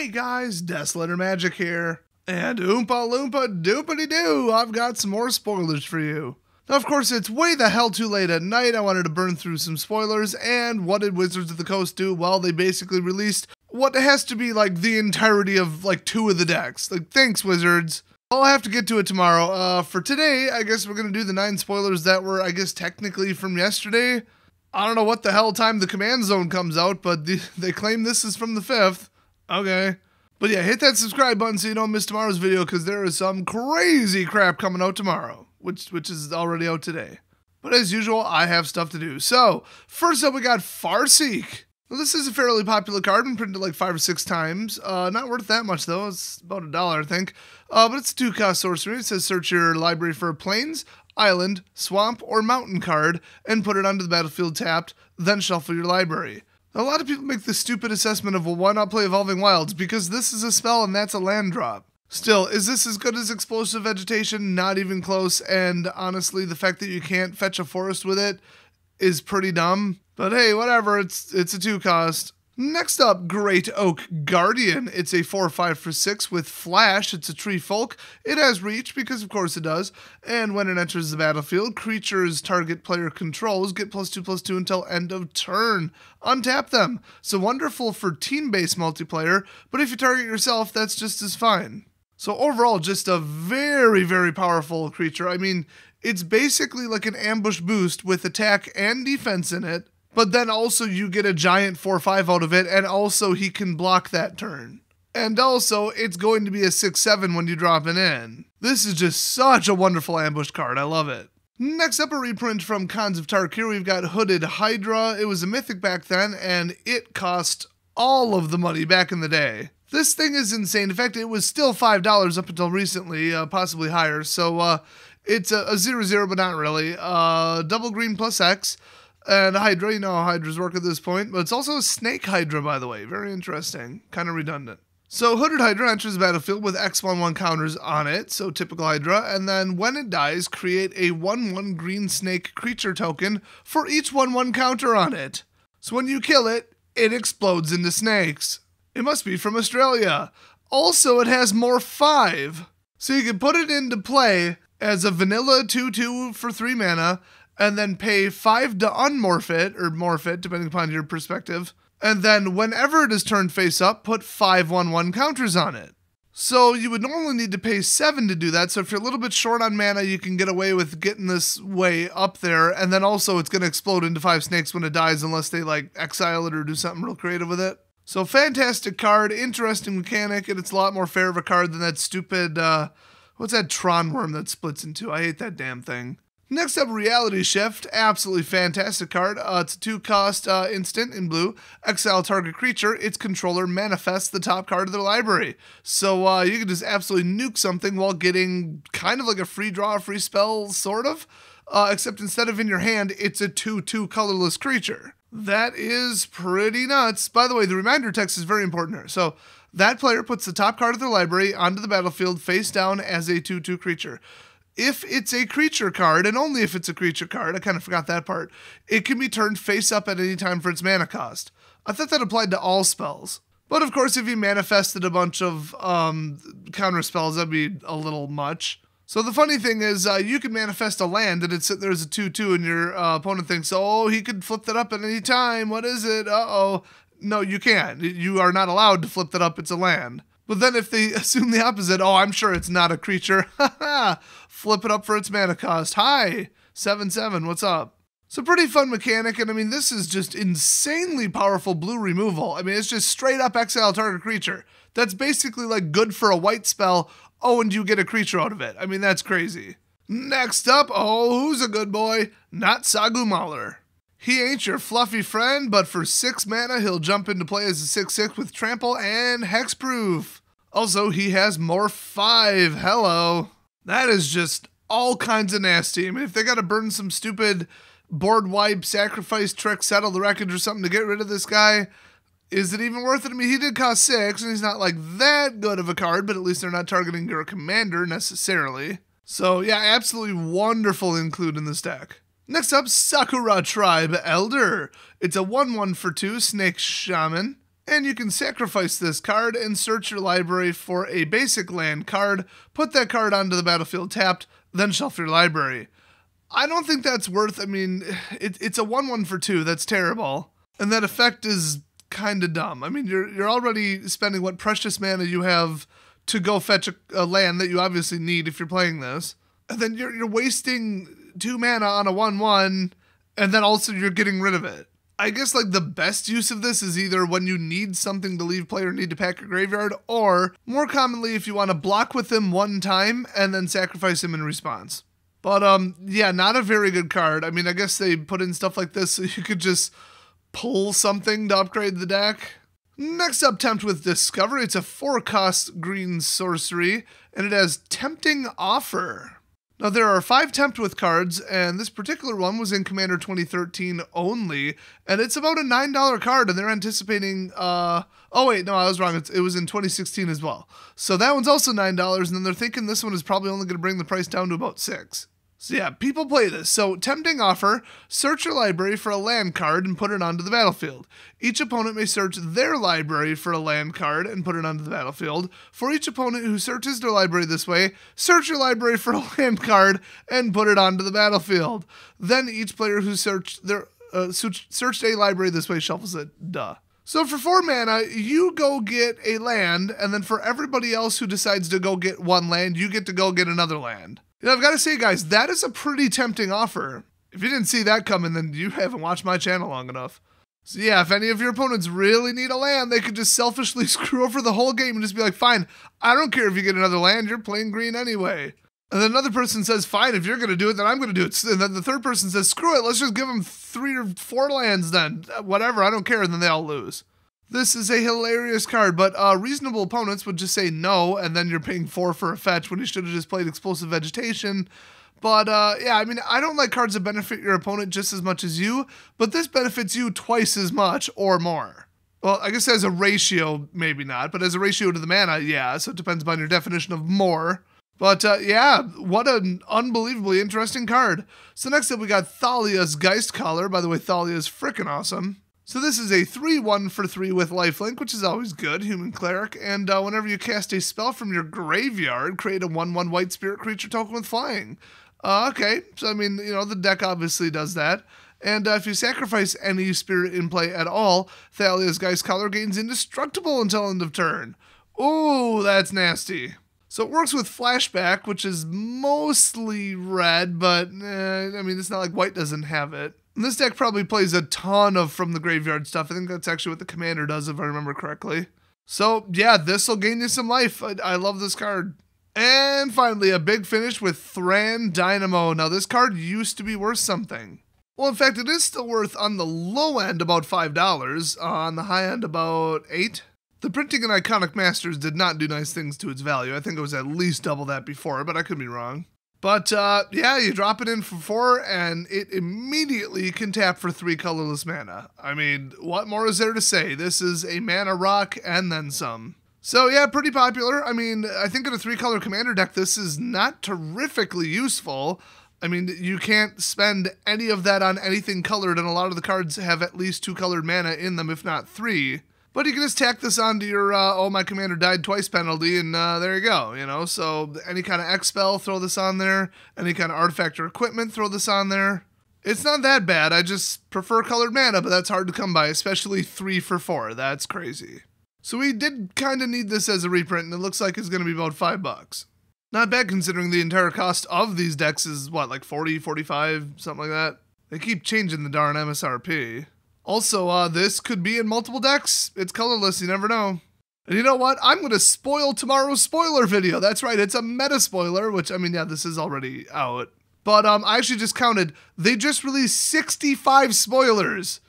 Hey guys, Desolator Magic here. And Oompa Loompa Doopity Doo, I've got some more spoilers for you. Now, of course, it's way the hell too late at night. I wanted to burn through some spoilers, and what did Wizards of the Coast do? Well, they basically released what has to be like the entirety of like 2 of the decks. Like, thanks, Wizards. I'll have to get to it tomorrow. For today, I guess we're going to do the 9 spoilers that were, I guess, technically from yesterday. I don't know what the hell time the command zone comes out, but they claim this is from the 5th. Okay. But yeah, hit that subscribe button so you don't miss tomorrow's video, because there is some crazy crap coming out tomorrow, which is already out today. But as usual, I have stuff to do. So, first up we got Farseek. Well, this is a fairly popular card, been printed like 5 or 6 times. Not worth that much though, it's about $1 I think. But it's a 2-cost sorcery. It says search your library for a plains, island, swamp, or mountain card, and put it onto the battlefield tapped, then shuffle your library. A lot of people make the stupid assessment of, well, why not play Evolving Wilds? Because this is a spell and that's a land drop. Still, is this as good as Explosive Vegetation? Not even close, and honestly, the fact that you can't fetch a forest with it is pretty dumb. But hey, whatever, it's a 2-cost. Next up, Great Oak Guardian. It's a 4/5 for 6 with Flash. It's a tree folk. It has reach, because of course it does. And when it enters the battlefield, creatures target player controls get +2/+2 until end of turn. Untap them. So wonderful for team-based multiplayer, but if you target yourself, that's just as fine. So overall, just a very, very powerful creature. I mean, it's basically like an ambush boost with attack and defense in it. But then also you get a giant 4/5 out of it, and also he can block that turn. And also, it's going to be a 6/7 when you drop it in. This is just such a wonderful ambush card, I love it. Next up, a reprint from Khans of Tarkir, we've got Hooded Hydra. It was a mythic back then, and it cost all of the money back in the day. This thing is insane. In fact, it was still $5 up until recently, possibly higher. So it's a 0/0, but not really. Double green plus X. And Hydra, you know how Hydras work at this point, but it's also a Snake Hydra, by the way. Very interesting. Kind of redundant. So Hooded Hydra enters the battlefield with X/1/1 counters on it, so typical Hydra, and then when it dies, create a 1/1 green snake creature token for each 1/1 counter on it. So when you kill it, it explodes into snakes. It must be from Australia. Also, it has Morph 5. So you can put it into play as a vanilla 2/2 for 3 mana, and then pay 5 to unmorph it, or morph it, depending upon your perspective. And then whenever it is turned face up, put 5 1/1 counters on it. So you would normally need to pay 7 to do that, so if you're a little bit short on mana, you can get away with getting this way up there, and then also it's going to explode into 5 snakes when it dies, unless they like exile it or do something real creative with it. So fantastic card, interesting mechanic, and it's a lot more fair of a card than that stupid, what's that Tron worm that splits in 2? I hate that damn thing. Next up, Reality Shift. Absolutely fantastic card. It's a 2-cost instant in blue. Exile target creature. Its controller manifests the top card of their library. So you can just absolutely nuke something while getting kind of like a free draw, free spell, sort of. Except instead of in your hand, it's a 2/2 colorless creature. That is pretty nuts. By the way, the reminder text is very important here. So that player puts the top card of their library onto the battlefield face down as a 2/2 creature. If it's a creature card, and only if it's a creature card, I kind of forgot that part, it can be turned face up at any time for its mana cost. I thought that applied to all spells. But of course, if you manifested a bunch of counter spells, that'd be a little much. So the funny thing is, you can manifest a land, and it's sitting there as a 2/2, and your opponent thinks, oh, he could flip that up at any time. What is it? Uh-oh. No, you can't. You are not allowed to flip that up. It's a land. But then if they assume the opposite, oh, I'm sure it's not a creature, flip it up for its mana cost. Hi, 7/7, what's up? So pretty fun mechanic, and I mean, this is just insanely powerful blue removal. I mean, it's just straight up exile target creature. That's basically like good for a white spell, oh, and you get a creature out of it. I mean, that's crazy. Next up, oh, who's a good boy? Not Sagu Mauler. He ain't your fluffy friend, but for 6 mana, he'll jump into play as a 6/6 with trample and hexproof. Also, he has Morph 5. Hello. That is just all kinds of nasty. I mean, if they got to burn some stupid board wipe, sacrifice, trick, settle the wreckage or something to get rid of this guy, is it even worth it? I mean, he did cost 6, and he's not like that good of a card, but at least they're not targeting your commander necessarily. So yeah, absolutely wonderful include in this deck. Next up, Sakura-Tribe Elder. It's a 1/1 for 2 Snake Shaman. And you can sacrifice this card and search your library for a basic land card, put that card onto the battlefield tapped, then shelf your library. I don't think that's worth, I mean, it's a 1/1 for 2, that's terrible. And that effect is kind of dumb. I mean, you're already spending what precious mana you have to go fetch a land that you obviously need if you're playing this. And then you're wasting 2 mana on a 1/1, and then also you're getting rid of it. I guess like the best use of this is either when you need something to leave play or need to pack your graveyard, or more commonly if you want to block with him one time and then sacrifice him in response. But yeah, not a very good card. I mean, I guess they put in stuff like this so you could just pull something to upgrade the deck. Next up, Tempt with Discovery. It's a 4-cost green sorcery, and it has Tempting Offer. Now, there are 5 Tempt with cards, and this particular one was in Commander 2013 only, and it's about a $9 card, and they're anticipating, oh wait, no, I was wrong, it was in 2016 as well. So that one's also $9, and then they're thinking this one is probably only going to bring the price down to about $6. So yeah, people play this. So Tempting Offer, search your library for a land card and put it onto the battlefield. Each opponent may search their library for a land card and put it onto the battlefield. For each opponent who searches their library this way, search your library for a land card and put it onto the battlefield. Then each player who searched a library this way shuffles it. Duh. So for 4 mana, you go get a land, and then for everybody else who decides to go get 1 land, you get to go get another land. You know, I've got to say, guys, that is a pretty tempting offer. If you didn't see that coming, then you haven't watched my channel long enough. So yeah, if any of your opponents really need a land, they could just selfishly screw over the whole game and just be like, fine, I don't care if you get another land, you're playing green anyway. And then another person says, fine, if you're going to do it, then I'm going to do it. And then the third person says, screw it, let's just give them 3 or 4 lands then. Whatever, I don't care, and then they all lose. This is a hilarious card, but reasonable opponents would just say no, and then you're paying 4 for a fetch when you should have just played Explosive Vegetation. But yeah, I mean, I don't like cards that benefit your opponent just as much as you, but this benefits you twice as much or more. Well, I guess as a ratio, maybe not, but as a ratio to the mana, yeah, so it depends upon your definition of more. But yeah, what an unbelievably interesting card. So next up we got Thalia's Geistcaller. By the way, Thalia is freaking awesome. So this is a 3/1 for 3 with lifelink, which is always good, Human Cleric, and whenever you cast a spell from your graveyard, create a 1/1 white spirit creature token with flying. Okay, so I mean, you know, the deck obviously does that. And if you sacrifice any spirit in play at all, Thalia's Geistcaller gains indestructible until end of turn. Ooh, that's nasty. So it works with Flashback, which is mostly red, but I mean, it's not like white doesn't have it. And this deck probably plays a ton of from the graveyard stuff. I think that's actually what the commander does, if I remember correctly. So yeah, this will gain you some life. I love this card. And finally, a big finish with Thran Dynamo. Now this card used to be worth something. Well, in fact, it is still worth on the low end about $5, on the high end about $8. The printing in Iconic Masters did not do nice things to its value. I think it was at least double that before, but I could be wrong. But yeah, you drop it in for 4, and it immediately can tap for 3 colorless mana. I mean, what more is there to say? This is a mana rock and then some. So yeah, pretty popular. I mean, I think in a 3-color commander deck, this is not terrifically useful. I mean, you can't spend any of that on anything colored, and a lot of the cards have at least 2 colored mana in them, if not 3. But you can just tack this onto your, oh, my commander died twice penalty, and there you go, you know? So any kind of X spell, throw this on there. Any kind of artifact or equipment, throw this on there. It's not that bad. I just prefer colored mana, but that's hard to come by, especially 3 for 4. That's crazy. So we did kind of need this as a reprint, and it looks like it's going to be about $5. Not bad considering the entire cost of these decks is, what, like 40, 45, something like that? They keep changing the darn MSRP. Also, this could be in multiple decks. It's colorless, you never know. And you know what? I'm going to spoil tomorrow's spoiler video. That's right, it's a meta spoiler, which, I mean, yeah, this is already out. But I actually just counted. They just released 65 spoilers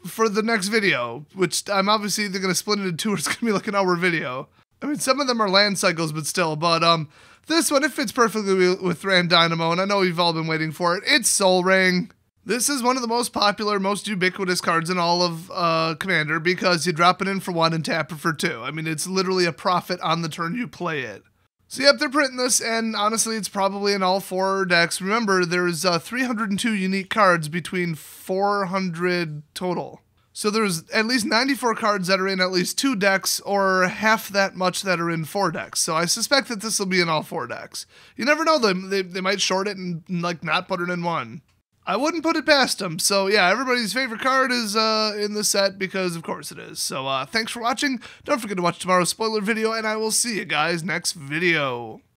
for the next video, which I'm obviously either going to split into 2 or it's going to be like an hour video. I mean, some of them are land cycles, but still. But this one, it fits perfectly with Thran Dynamo, and I know you've all been waiting for it. It's Soul Ring. This is one of the most popular, most ubiquitous cards in all of Commander because you drop it in for 1 and tap it for 2. I mean, it's literally a profit on the turn you play it. So yep, they're printing this, and honestly, it's probably in all 4 decks. Remember, there's 302 unique cards between 400 total. So there's at least 94 cards that are in at least 2 decks, or half that much that are in 4 decks. So I suspect that this will be in all 4 decks. You never know, they might short it and like not put it in one. I wouldn't put it past them. So yeah, everybody's favorite card is in the set because of course it is. So thanks for watching. Don't forget to watch tomorrow's spoiler video, and I will see you guys next video.